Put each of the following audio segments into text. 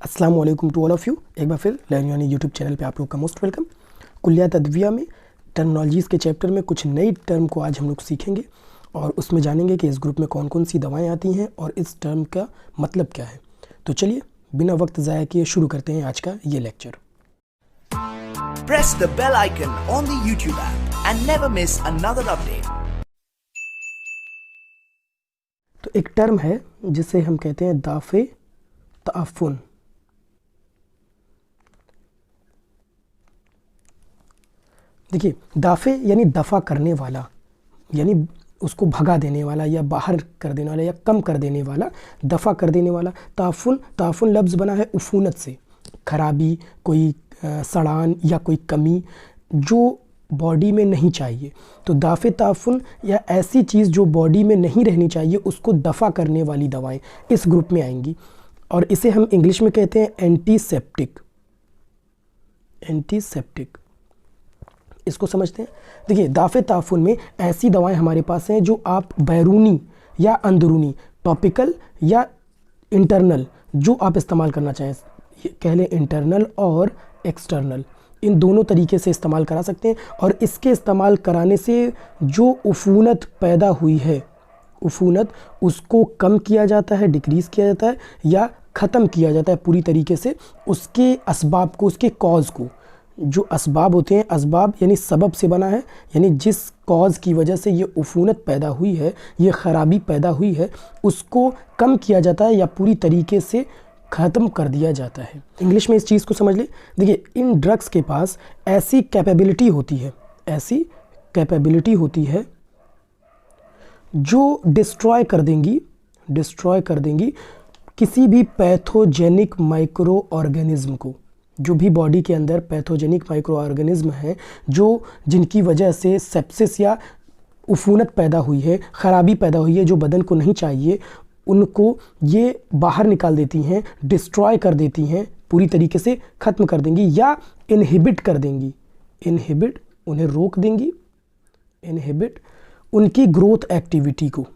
अस्सलाम वालेकुम to all of you. एक बार फिर लर्न यानी यूट्यूब चैनल पे आप लोग का मोस्ट वेलकम। कुल्लियात अदविया में टर्मिनोलॉजीज़ के चैप्टर में कुछ नई टर्म को आज हम लोग सीखेंगे और उसमें जानेंगे कि इस ग्रुप में कौन कौन सी दवाएं आती हैं और इस टर्म का मतलब क्या है। तो चलिए बिना वक्त ज़ाया किए शुरू करते हैं आज का ये lecture. Press the bell icon on the YouTube app and never miss another update. तो एक टर्म है जिसे हम कहते हैं दाफ़े ताफ़ुन। देखिए, दाफ़े यानी दफ़ा करने वाला, यानी उसको भगा देने वाला या बाहर कर देने वाला या कम कर देने वाला, दफ़ा कर देने वाला। ताफ़ुन लफ्ज़ बना है उफ़ूनत से, खराबी, कोई सड़ान या कोई कमी जो बॉडी में नहीं चाहिए। तो दाफ़े ताफ़ुन या ऐसी चीज़ जो बॉडी में नहीं रहनी चाहिए उसको दफ़ा करने वाली दवाएं इस ग्रुप में आएंगी और इसे हम इंग्लिश में कहते हैं एंटीसेप्टिक। इसको समझते हैं। देखिए, दाफ़े ताफ़ुन में ऐसी दवाएं हमारे पास हैं जो आप बैरूनी या अंदरूनी, टॉपिकल या इंटरनल, जो आप इस्तेमाल करना चाहें, कह लें इंटरनल और एक्सटर्नल, इन दोनों तरीके से इस्तेमाल करा सकते हैं। और इसके इस्तेमाल कराने से जो उफ़ूनत पैदा हुई है, उफ़ूनत उसको कम किया जाता है, डिक्रीज़ किया जाता है या ख़त्म किया जाता है पूरी तरीके से। उसके असबाब को, उसके कॉज को, जो असबाब होते हैं, असबाब यानी सबब से बना है, यानी जिस कॉज की वजह से ये उफ़ूनत पैदा हुई है, ये ख़राबी पैदा हुई है, उसको कम किया जाता है या पूरी तरीके से ख़त्म कर दिया जाता है। इंग्लिश में इस चीज़ को समझ लें। देखिए, इन ड्रग्स के पास ऐसी कैपेबिलिटी होती है जो डिस्ट्रॉय कर देंगी किसी भी पैथोजेनिक माइक्रो ऑर्गेनिज्म को। जो भी बॉडी के अंदर पैथोजेनिक माइक्रो ऑर्गेनिज्म हैं, जिनकी वजह से सेप्सिस या उफ़ूनत पैदा हुई है, ख़राबी पैदा हुई है, जो बदन को नहीं चाहिए, उनको ये बाहर निकाल देती हैं, डिस्ट्रॉय कर देती हैं, पूरी तरीके से ख़त्म कर देंगी या इनहिबिट कर देंगी। उन्हें रोक देंगी, इनहिबिट उनकी ग्रोथ एक्टिविटी को,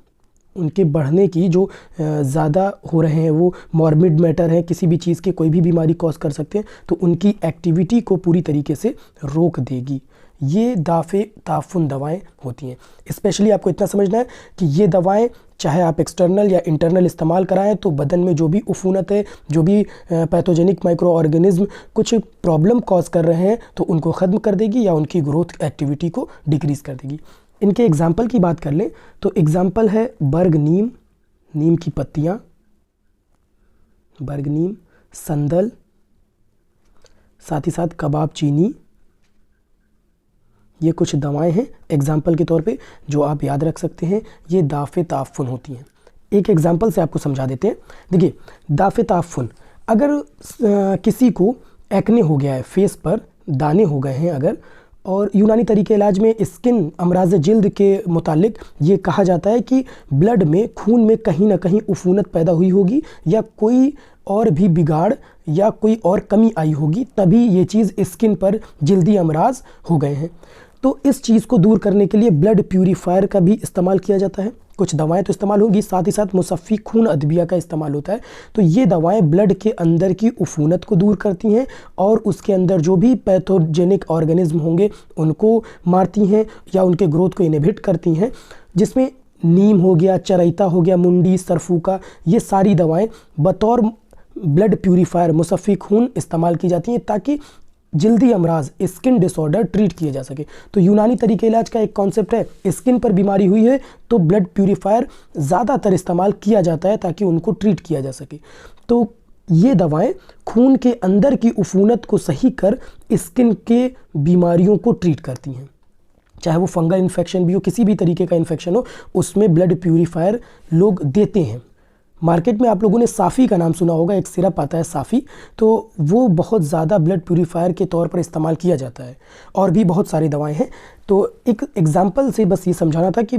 उनके बढ़ने की, जो ज़्यादा हो रहे हैं, वो मॉर्बिड मैटर है, किसी भी चीज़ के कोई भी बीमारी कॉज कर सकते हैं, तो उनकी एक्टिविटी को पूरी तरीके से रोक देगी। ये दाफ़े ताफ़ुन दवाएं होती हैं। स्पेशली आपको इतना समझना है कि ये दवाएं चाहे आप एक्सटर्नल या इंटरनल इस्तेमाल कराएं तो बदन में जो भी उफ़ूनत है, जो भी पैथोजेनिक माइक्रो ऑर्गेनिज्म कुछ प्रॉब्लम कॉज कर रहे हैं, तो उनको ख़त्म कर देगी या उनकी ग्रोथ एक्टिविटी को डिक्रीज़ कर देगी। इनके एग्ज़ाम्पल की बात कर लें तो एग्ज़ाम्पल है बर्ग नीम, नीम की पत्तियाँ, बर्ग नीम, संदल, साथ ही साथ कबाब चीनी। ये कुछ दवाएं हैं एग्ज़ाम्पल के तौर पे जो आप याद रख सकते हैं। ये दाफ़े ताफ़ुन होती हैं। एक एग्ज़ाम्पल से आपको समझा देते हैं। देखिए, दाफ़े ताफ़ुन, अगर किसी को एक्ने हो गया है, फेस पर दाने हो गए हैं अगर, और यूनानी तरीके इलाज में स्किन अमराज जिल्द के मुतालिक ये कहा जाता है कि ब्लड में, खून में कहीं ना कहीं उफ़ूनत पैदा हुई होगी या कोई और भी बिगाड़ या कोई और कमी आई होगी, तभी ये चीज़ स्किन पर जिल्दी अमराज हो गए हैं। तो इस चीज़ को दूर करने के लिए ब्लड प्यूरीफायर का भी इस्तेमाल किया जाता है। कुछ दवाएं तो इस्तेमाल होंगी, साथ ही साथ मुसफ़्फ़ी खून अदविया का इस्तेमाल होता है। तो ये दवाएं ब्लड के अंदर की उफ़ूनत को दूर करती हैं और उसके अंदर जो भी पैथोजेनिक ऑर्गेनिज्म होंगे उनको मारती हैं या उनके ग्रोथ को इनहिबिट करती हैं, जिसमें नीम हो गया, चरैता हो गया, मुंडी, सरफूका, ये सारी दवाएं बतौर ब्लड प्यूरीफायर, मुसफ़्फ़ी खून इस्तेमाल की जाती हैं ताकि जल्दी अमराज, स्किन डिसऑर्डर ट्रीट किए जा सके। तो यूनानी तरीके इलाज का एक कॉन्सेप्ट है, स्किन पर बीमारी हुई है तो ब्लड प्यूरीफायर ज़्यादातर इस्तेमाल किया जाता है ताकि उनको ट्रीट किया जा सके। तो ये दवाएं खून के अंदर की उफ़ूनत को सही कर स्किन के बीमारियों को ट्रीट करती हैं। चाहे वो फंगल इन्फेक्शन भी हो, किसी भी तरीके का इन्फेक्शन हो, उसमें ब्लड प्यूरीफायर लोग देते हैं। मार्केट में आप लोगों ने साफ़ी का नाम सुना होगा, एक सिरप आता है साफ़ी, तो वो बहुत ज़्यादा ब्लड प्यूरीफायर के तौर पर इस्तेमाल किया जाता है। और भी बहुत सारी दवाएं हैं। तो एक एग्ज़ाम्पल से बस ये समझाना था कि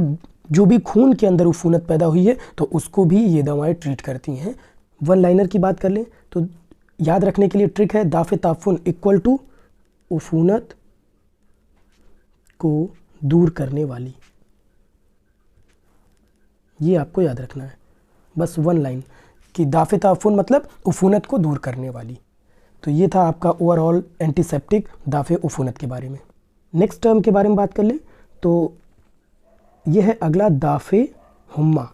जो भी खून के अंदर उफ़ूनत पैदा हुई है तो उसको भी ये दवाएं ट्रीट करती हैं। वन लाइनर की बात कर लें तो याद रखने के लिए ट्रिक है, दाफ़े ताफ़ुन इक्वल टू उफ़ूनत को दूर करने वाली। ये आपको याद रखना है, बस वन लाइन कि दाफ़े ताफ़ुन मतलब उफ़ूनत को दूर करने वाली। तो ये था आपका ओवरऑल एंटीसेप्टिक दाफ़े उफ़ूनत के बारे में। नेक्स्ट टर्म के बारे में बात कर लें तो ये है अगला दाफ़े हुम्मा।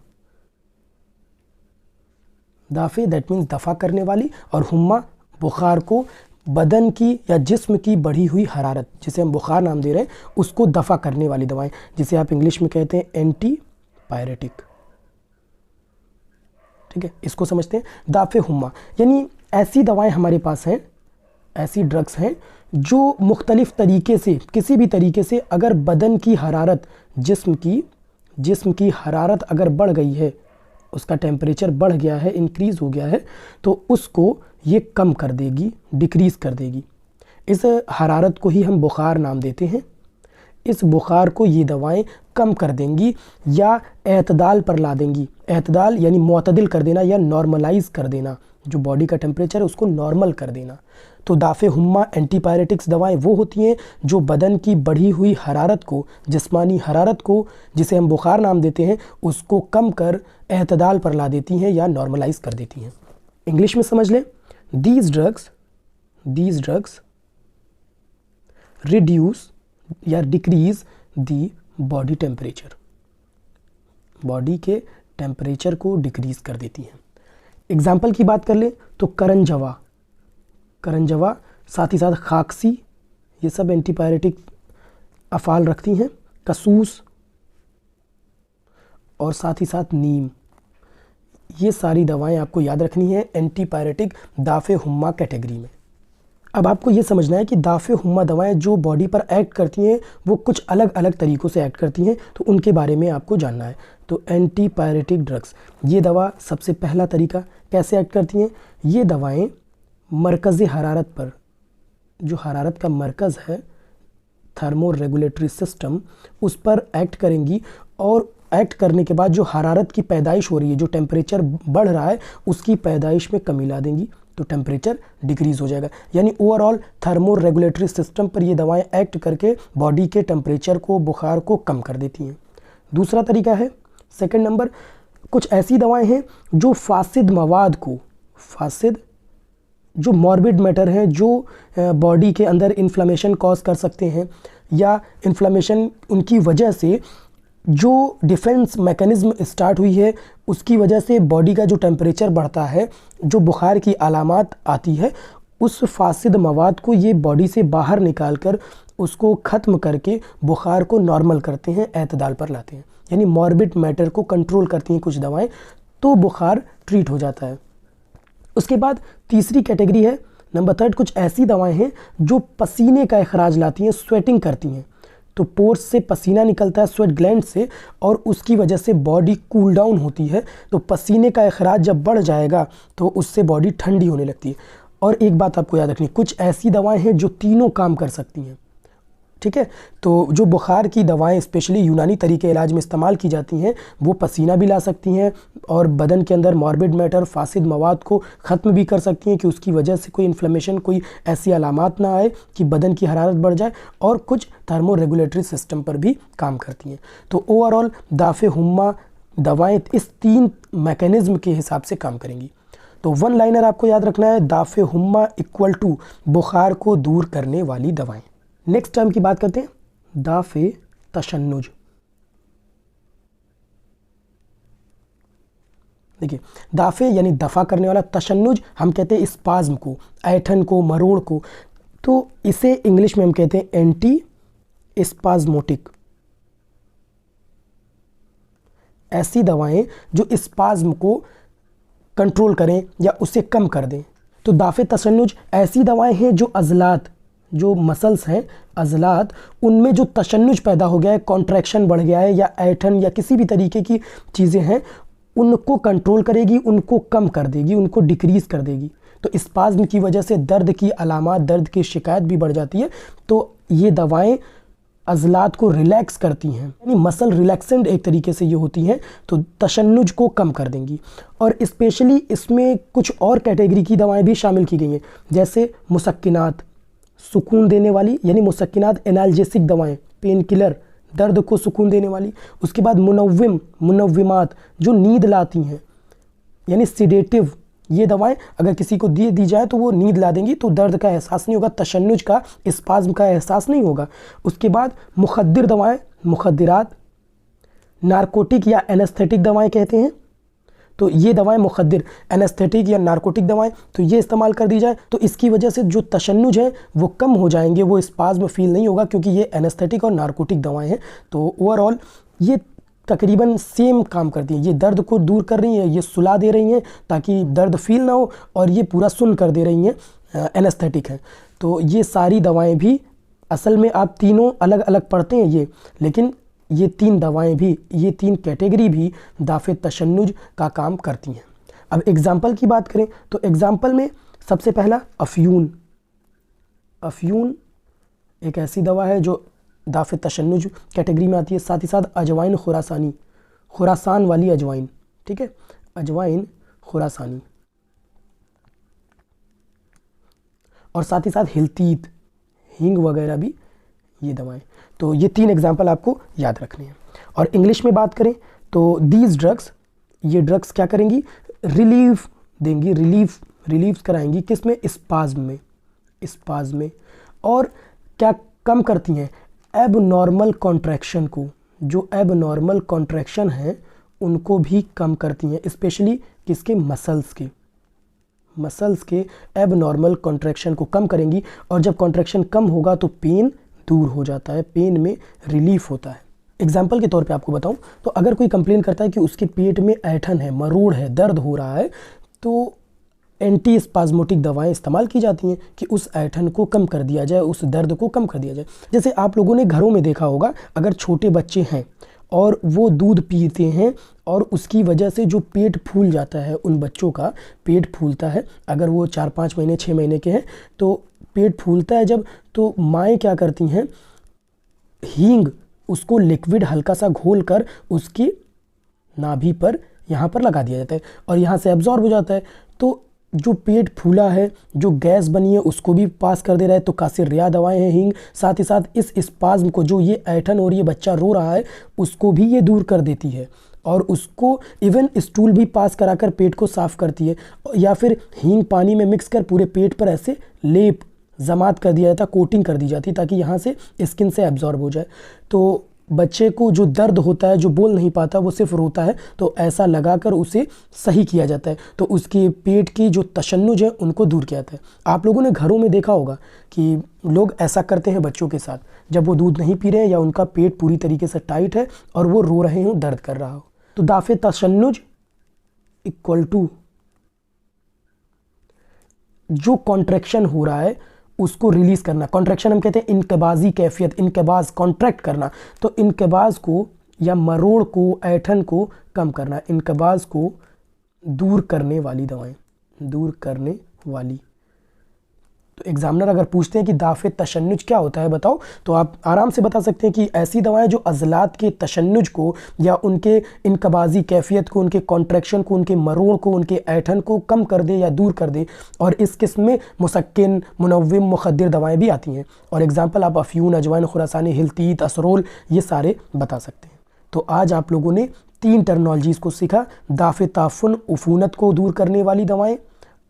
दाफ़े दैट मीन्स दफ़ा करने वाली, और हुम्मा बुखार को, बदन की या जिस्म की बढ़ी हुई हरारत, जिसे हम बुखार नाम दे रहे हैं, उसको दफ़ा करने वाली दवाएं, जिसे आप इंग्लिश में कहते हैं एंटीपायरेटिक। ठीक है, इसको समझते हैं। दाफ़े हुम्मा यानी ऐसी दवाएं हमारे पास हैं, ऐसी ड्रग्स हैं जो मुख्तलिफ़ तरीके से, किसी भी तरीके से अगर बदन की हरारत, जिस्म की हरारत अगर बढ़ गई है, उसका टेम्परेचर बढ़ गया है, इंक्रीज़ हो गया है, तो उसको ये कम कर देगी, डिक्रीज़ कर देगी। इस हरारत को ही हम बुखार नाम देते हैं। इस बुखार को ये दवाएं कम कर देंगी या एतदाल पर ला देंगी। एतदाल यानी मुअतदिल कर देना या नॉर्मलाइज़ कर देना, जो बॉडी का टेम्परेचर है उसको नॉर्मल कर देना। तो दाफ़े हुम्मा एंटीपायरेटिक्स दवाएं वो होती हैं जो बदन की बढ़ी हुई हरारत को, जिस्मानी हरारत को, जिसे हम बुखार नाम देते हैं, उसको कम कर एतदाल पर ला देती हैं या नॉर्मलाइज़ कर देती हैं। इंग्लिश में समझ लें, these drugs reduce या decrease the body temperature, body के टेम्परेचर को डिक्रीज़ कर देती हैं। एग्जाम्पल की बात कर लें तो करंजवा, साथ ही साथ खाकसी, ये सब एंटीपायरेटिक अफ़ाल रखती हैं। कसूस और साथ ही साथ नीम, ये सारी दवाएं आपको याद रखनी है एंटीपायरेटिक दाफ़े हुम्मा कैटेगरी में। अब आपको ये समझना है कि दाफ़े हुम्मा दवाएं जो बॉडी पर एक्ट करती हैं वो कुछ अलग अलग तरीक़ों से एक्ट करती हैं, तो उनके बारे में आपको जानना है। तो एंटीपायरेटिक ड्रग्स, ये दवा सबसे पहला तरीका कैसे एक्ट करती हैं, ये दवाएं मरकज़ हरारत पर, जो हरारत का मरकज़ है, थर्मो रेगुलेटरी सिस्टम, उस पर एक्ट करेंगी, और एक्ट करने के बाद जो हरारत की पैदाइश हो रही है, जो टेम्परेचर बढ़ रहा है, उसकी पैदाइश में कमी ला देंगी, तो टेम्परेचर डिक्रीज़ हो जाएगा। यानी ओवरऑल थर्मो रेगुलेटरी सिस्टम पर ये दवाएं एक्ट करके बॉडी के टेम्परेचर को, बुखार को कम कर देती हैं। दूसरा तरीका है, सेकंड नंबर, कुछ ऐसी दवाएं हैं जो फासिद मवाद को, फासिद जो मॉर्बिड मैटर हैं, जो बॉडी के अंदर इन्फ्लेमेशन कॉज कर सकते हैं, या इन्फ्लेमेशन उनकी वजह से जो डिफेंस मैकेनिज़्म स्टार्ट हुई है, उसकी वजह से बॉडी का जो टेम्परेचर बढ़ता है, जो बुखार की अलामात आती है, उस फासिद मवाद को ये बॉडी से बाहर निकाल कर उसको ख़त्म करके बुखार को नॉर्मल करते हैं, एतदाल पर लाते हैं। यानी मॉर्बिड मैटर को कंट्रोल करती हैं कुछ दवाएं, तो बुखार ट्रीट हो जाता है। उसके बाद तीसरी कैटेगरी है, नंबर थर्ड, कुछ ऐसी दवाएं हैं जो पसीने का इखराज लाती हैं, स्वेटिंग करती हैं। तो पोर्स से पसीना निकलता है, स्वेट ग्लैंड से, और उसकी वजह से बॉडी कूल डाउन होती है। तो पसीने का इखराज जब बढ़ जाएगा तो उससे बॉडी ठंडी होने लगती है। और एक बात आपको याद रखनी, कुछ ऐसी दवाएं हैं जो तीनों काम कर सकती हैं। ठीक है, तो जो बुखार की दवाएं स्पेशली यूनानी तरीके इलाज में इस्तेमाल की जाती हैं, वो पसीना भी ला सकती हैं और बदन के अंदर मॉर्बिड मैटर, फासिद मवाद को ख़त्म भी कर सकती हैं कि उसकी वजह से कोई इन्फ्लेमेशन, कोई ऐसी अलामात ना आए कि बदन की हरारत बढ़ जाए, और कुछ थर्मो रेगुलेटरी सिस्टम पर भी काम करती हैं। तो ओवरऑल दाफ़े हुम्मा दवाएँ इस 3 मैकेनिज़्म के हिसाब से काम करेंगी। तो वन लाइनर आपको याद रखना है, दाफ़े हुम्मा इक्वल टू बुखार को दूर करने वाली दवाएँ। नेक्स्ट टर्म की बात करते हैं, दाफ़े तशन्नुज। देखिए, दाफ़े यानी दफ़ा करने वाला, तशन्नुज हम कहते हैं स्पाज्म को, ऐठन को, मरोड़ को, तो इसे इंग्लिश में हम कहते हैं एंटी स्पाज्मोटिक। ऐसी दवाएं जो स्पाज्म को कंट्रोल करें या उसे कम कर दें। तो दाफ़े तशन्नुज ऐसी दवाएं हैं जो अज़लात, जो मसल्स हैं, अज़लात, उनमें जो तशन्नुज पैदा हो गया है, कॉन्ट्रैक्शन बढ़ गया है, या ऐठन या किसी भी तरीके की चीज़ें हैं, उनको कंट्रोल करेगी, उनको कम कर देगी, उनको डिक्रीज़ कर देगी। तो स्पाज्म की वजह से दर्द की अलामात, दर्द की शिकायत भी बढ़ जाती है। तो ये दवाएं अज़लात को रिलैक्स करती हैं, यानी मसल रिलैक्सेंट एक तरीके से ये होती हैं, तो तशन्नुज को कम कर देंगी। और स्पेशली इसमें कुछ और कैटेगरी की दवाएं भी शामिल की गई हैं, जैसे मुसक्किनात, सुकून देने वाली, यानी मुसक्किनात एनाल्जेसिक दवाएं, पेन किलर, दर्द को सुकून देने वाली। उसके बाद मुनव्विमात, जो नींद लाती हैं, यानी सिडेटिव ये दवाएं अगर किसी को दी जाए तो वो नींद ला देंगी, तो दर्द का एहसास नहीं होगा, तशन्नुज का, स्पाज्म का एहसास नहीं होगा। उसके बाद मुखद्दिर दवाएं, मुखद्दिरात, नारकोटिक या एनेस्थेटिक दवाएं कहते हैं, तो ये दवाएं मुखद्दिर, एनेस्थेटिक या नारकोटिक दवाएं, तो ये इस्तेमाल कर दी जाए तो इसकी वजह से जो तशन्नुज है वो कम हो जाएंगे, वो स्पाज्म फील नहीं होगा, क्योंकि ये एनेस्थेटिक और नारकोटिक दवाएं हैं। तो ओवरऑल ये तकरीबन सेम काम करती हैं, ये दर्द को दूर कर रही हैं, ये सुला दे रही हैं ताकि दर्द फील ना हो, और ये पूरा सुन कर दे रही हैं, एनेस्थेटिक है। तो ये सारी दवाएं भी असल में आप तीनों अलग अलग पढ़ते हैं ये, लेकिन ये 3 दवाएं भी, ये 3 कैटेगरी भी दाफ़े तशन्नुज का काम करती हैं। अब एग्ज़ाम्पल की बात करें तो एग्ज़ाम्पल में सबसे पहला अफ़यून। अफ़यून एक ऐसी दवा है जो दाफ़े तशन्नुज कैटेगरी में आती है। साथ ही साथ अजवाइन खुरासानी, खुरासान वाली अजवाइन, ठीक है, अजवाइन खुरासानी, और साथ ही साथ हिलतीत, हींग वगैरह भी ये दवाएं। तो ये 3 एग्जाम्पल आपको याद रखने हैं। और इंग्लिश में बात करें तो दीज ड्रग्स, ये ड्रग्स क्या करेंगी, रिलीफ देंगी, रिलीफ कराएंगी, किस में, स्पाज्म में, स्पाज्म में। और क्या कम करती हैं, एब नॉर्मल कॉन्ट्रैक्शन को, जो एब नॉर्मल कॉन्ट्रैक्शन है उनको भी कम करती हैं, स्पेशली किसके, मसल्स के, मसल्स के एब नॉर्मल कॉन्ट्रैक्शन को कम करेंगी। और जब कॉन्ट्रैक्शन कम होगा तो पेन दूर हो जाता है, पेन में रिलीफ होता है। एग्जाम्पल के तौर पे आपको बताऊं तो अगर कोई कंप्लेन करता है कि उसके पेट में ऐठन है, मरोड़ है, दर्द हो रहा है, तो एंटी स्पाज्मोटिक दवाएं इस्तेमाल की जाती हैं कि उस ऐठन को कम कर दिया जाए, उस दर्द को कम कर दिया जाए। जैसे आप लोगों ने घरों में देखा होगा, अगर छोटे बच्चे हैं और वो दूध पीते हैं और उसकी वजह से जो पेट फूल जाता है, उन बच्चों का पेट फूलता है, अगर वो 4-5 महीने 6 महीने के हैं तो पेट फूलता है जब, तो माएँ क्या करती हैं, हींग, उसको लिक्विड हल्का सा घोल कर उसकी नाभि पर यहाँ पर लगा दिया जाता है और यहाँ से एब्जॉर्ब हो जाता है। तो जो पेट फूला है, जो गैस बनी है, उसको भी पास कर दे रहा है। तो कासिर रिया दवाएं हैं हींग, साथ ही साथ इस स्पाज्म को, जो ये ऐठन और ये बच्चा रो रहा है, उसको भी ये दूर कर देती है और उसको इवन स्टूल भी पास कराकर पेट को साफ़ करती है। या फिर हींग पानी में मिक्स कर पूरे पेट पर ऐसे लेप जमात कर दिया जाता, कोटिंग कर दी जाती ताकि यहाँ से स्किन से एब्जॉर्ब हो जाए। तो बच्चे को जो दर्द होता है, जो बोल नहीं पाता, वो सिर्फ रोता है, तो ऐसा लगाकर उसे सही किया जाता है, तो उसके पेट की जो तशन्नुज है उनको दूर किया जाता है। आप लोगों ने घरों में देखा होगा कि लोग ऐसा करते हैं बच्चों के साथ, जब वो दूध नहीं पी रहे हैं या उनका पेट पूरी तरीके से टाइट है और वो रो रहे हों, दर्द कर रहा हो। तो दाफ़े तशन्नुज इक्वल टू जो कॉन्ट्रैक्शन हो रहा है उसको रिलीज़ करना। कॉन्ट्रैक्शन हम कहते हैं इनकबाजी कैफियत, इनकबाज कॉन्ट्रैक्ट करना, तो इनकबाज को या मरोड़ को, ऐठन को कम करना, इनकबाज को दूर करने वाली दवाएं, दूर करने वाली। तो एग्जामिनर अगर पूछते हैं कि दाफ़े तशन्नुज क्या होता है बताओ, तो आप आराम से बता सकते हैं कि ऐसी दवाएं जो अज़लात के तशन्नुज को या उनके इनकबाजी कैफियत को, उनके कॉन्ट्रैक्शन को, उनके मरोड़ को, उनके ऐठन को कम कर दे या दूर कर दे। और इस किस्म में मुसक्किन, मुनव्विम, मुखद्दिर दवाएं भी आती हैं। और एग्जाम्पल आप अफ़यून, अजवाइन खुरासानी, हिलतीत, असरोल, ये सारे बता सकते हैं। तो आज आप लोगों ने 3 टर्मिनोलॉजीज़ को सीखा, दाफ़े ताफ़ुन, उफ़ूनत को दूर करने वाली दवाएँ,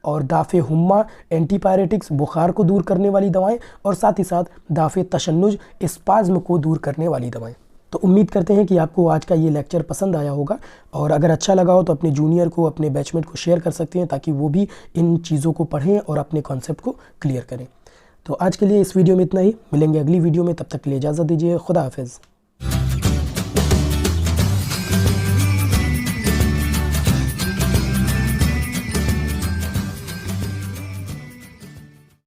और दाफ़े हुम्मा, एंटीपायरेटिक्स, बुखार को दूर करने वाली दवाएं, और साथ ही साथ दाफ़े तशन्नुज, स्पाज्म को दूर करने वाली दवाएं। तो उम्मीद करते हैं कि आपको आज का ये लेक्चर पसंद आया होगा, और अगर अच्छा लगा हो तो अपने जूनियर को, अपने बैचमेट को शेयर कर सकते हैं ताकि वो भी इन चीज़ों को पढ़ें और अपने कॉन्सेप्ट को क्लियर करें। तो आज के लिए इस वीडियो में इतना ही, मिलेंगे अगली वीडियो में, तब तक के लिए इजाज़त दीजिए। खुदा हाफिज़।